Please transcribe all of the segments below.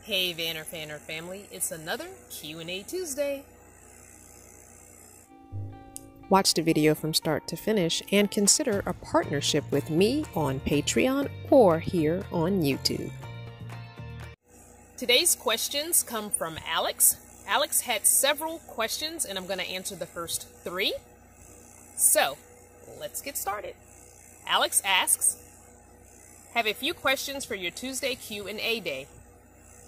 Hey Vanner Fanner family, it's another Q&A Tuesday. Watch the video from start to finish and consider a partnership with me on Patreon or here on YouTube. Today's questions come from Alex. Alex had several questions and I'm going to answer the first 3. So, let's get started. Alex asks, have a few questions for your Tuesday Q&A day.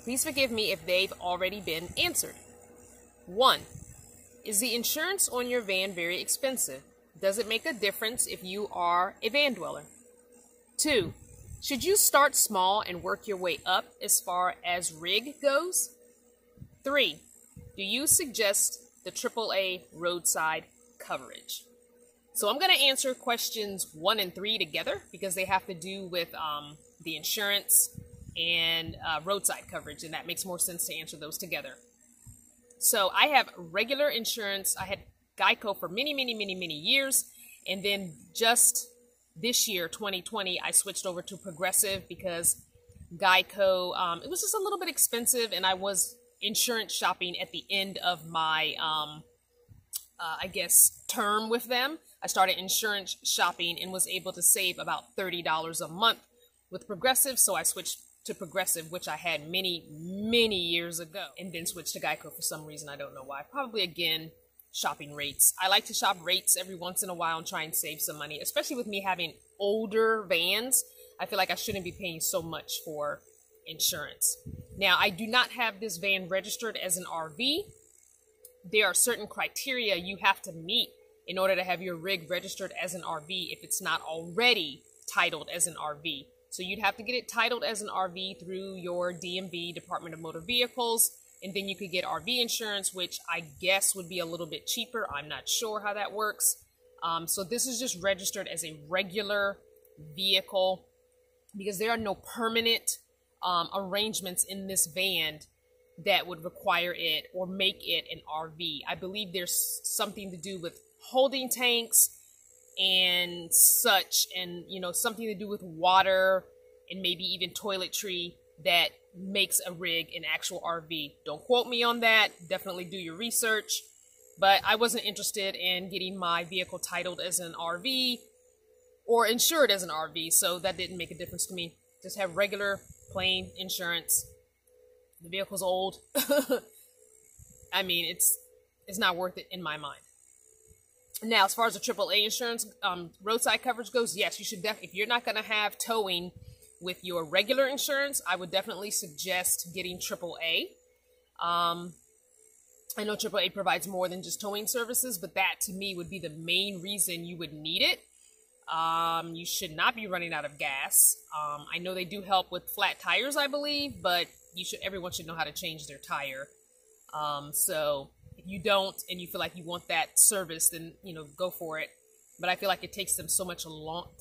Please forgive me if they've already been answered. 1. Is the insurance on your van very expensive? Does it make a difference if you are a van dweller? 2. Should you start small and work your way up as far as rig goes? 3. Do you suggest the AAA roadside coverage? So I'm going to answer questions 1 and 3 together because they have to do with the insurance and roadside coverage, and that makes more sense to answer those together. So I have regular insurance. I had Geico for many years, and then just this year, 2020, I switched over to Progressive because Geico, it was just a little bit expensive, and I was insurance shopping at the end of my, I guess, term with them. I started insurance shopping and was able to save about $30 a month with Progressive, so I switched to Progressive, which I had many years ago, and then switched to Geico for some reason. I don't know why. Probably, again, shopping rates. I like to shop rates every once in a while and try and save some money, especially with me having older vans. I feel like I shouldn't be paying so much for insurance. Now, I do not have this van registered as an RV. There are certain criteria you have to meet in order to have your rig registered as an RV if it's not already titled as an RV. So you'd have to get it titled as an RV through your DMV, Department of Motor Vehicles, and then you could get RV insurance, which I guess would be a little bit cheaper. I'm not sure how that works. So this is just registered as a regular vehicle because there are no permanent arrangements in this van that would require it or make it an RV. I believe there's something to do with holding tanks and such, and something to do with water and maybe even toiletry that makes a rig an actual RV. Don't quote me on that. Definitely do your research. But I wasn't interested in getting my vehicle titled as an RV or insured as an RV, so that didn't make a difference to me. Just have regular, plain insurance. The vehicle's old. I mean, it's not worth it in my mind. Now, as far as the AAA insurance, roadside coverage goes, yes, you should if you're not going to have towing with your regular insurance, I would definitely suggest getting AAA. I know AAA provides more than just towing services, but that to me would be the main reason you would need it. You should not be running out of gas. I know they do help with flat tires, I believe, but everyone should know how to change their tire. So if you don't and you feel like you want that service, then go for it. But I feel like it takes them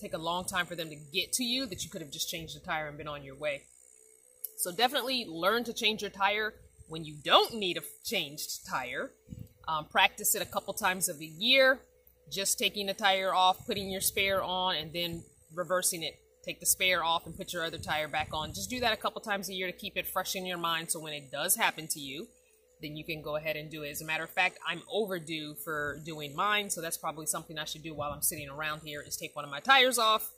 take a long time for them to get to you that you could have just changed the tire and been on your way. So definitely learn to change your tire when you don't need a changed tire. Practice it a couple times of the year, just taking the tire off, putting your spare on, and then reversing it. Take the spare off and put your other tire back on. Just do that a couple times a year to keep it fresh in your mind, so when it does happen to you, then you can go ahead and do it. As a matter of fact, I'm overdue for doing mine, so that's probably something I should do while I'm sitting around here, is take one of my tires off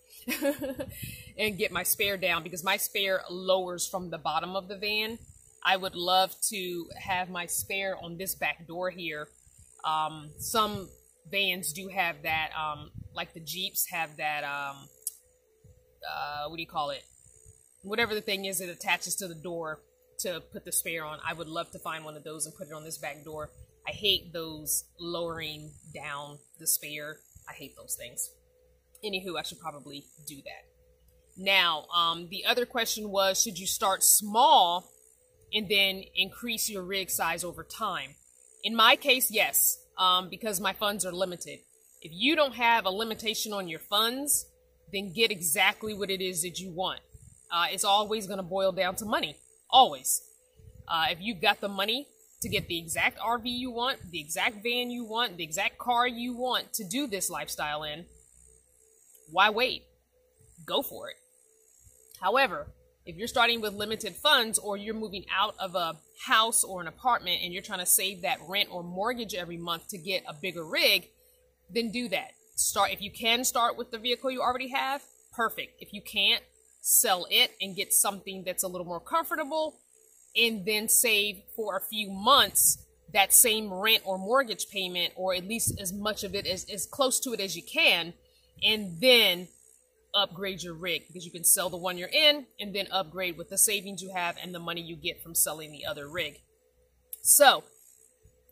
and get my spare down, because my spare lowers from the bottom of the van. I would love to have my spare on this back door here. Some vans do have that, like the Jeeps have that, what do you call it? Whatever the thing is that attaches to the door to put the spare on. I would love to find one of those and put it on this back door. I hate those lowering down the spare. I hate those things. Anywho, I should probably do that. Now, the other question was, should you start small and then increase your rig size over time? In my case, yes, because my funds are limited. If you don't have a limitation on your funds, then get exactly what it is that you want. It's always going to boil down to money. Always. If you've got the money to get the exact RV you want, the exact van you want, the exact car you want to do this lifestyle in, why wait? Go for it. However, If you're starting with limited funds, or you're moving out of a house or an apartment and you're trying to save that rent or mortgage every month to get a bigger rig, then do that. If you can start with the vehicle you already have, perfect. If you can't, sell it and get something that's a little more comfortable, and then save for a few months that same rent or mortgage payment, or at least as much of it as close to it as you can, and then upgrade your rig, because you can sell the one you're in and then upgrade with the savings you have and the money you get from selling the other rig. So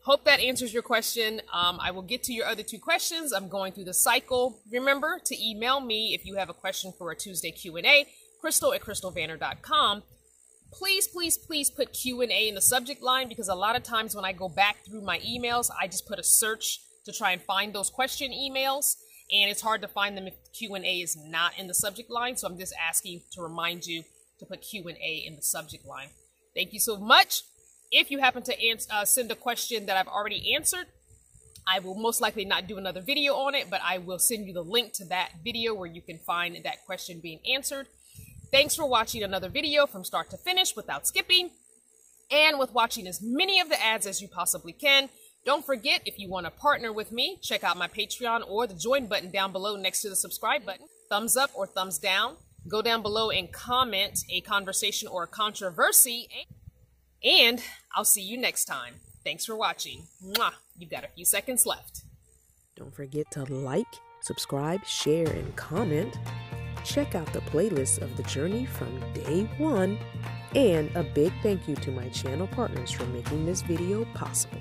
hope that answers your question. I will get to your other 2 questions. I'm going through the cycle. Remember to email me if you have a question for a Tuesday Q&A, crystal@crystalvanner.com. Please put Q&A in the subject line, because a lot of times when I go back through my emails, I just put a search to try and find those question emails, and it's hard to find them if Q&A is not in the subject line. So I'm just asking to remind you to put Q&A in the subject line. Thank you so much. If you happen to send a question that I've already answered, I will most likely not do another video on it, but I will send you the link to that video where you can find that question being answered. Thanks for watching another video from start to finish without skipping, and with watching as many of the ads as you possibly can. Don't forget, if you want to partner with me, check out my Patreon or the join button down below next to the subscribe button. Thumbs up or thumbs down. Go down below and comment a conversation or a controversy. And I'll see you next time. Thanks for watching. Mwah. You've got a few seconds left. Don't forget to like, subscribe, share, and comment. Check out the playlist of the journey from day 1. And a big thank you to my channel partners for making this video possible.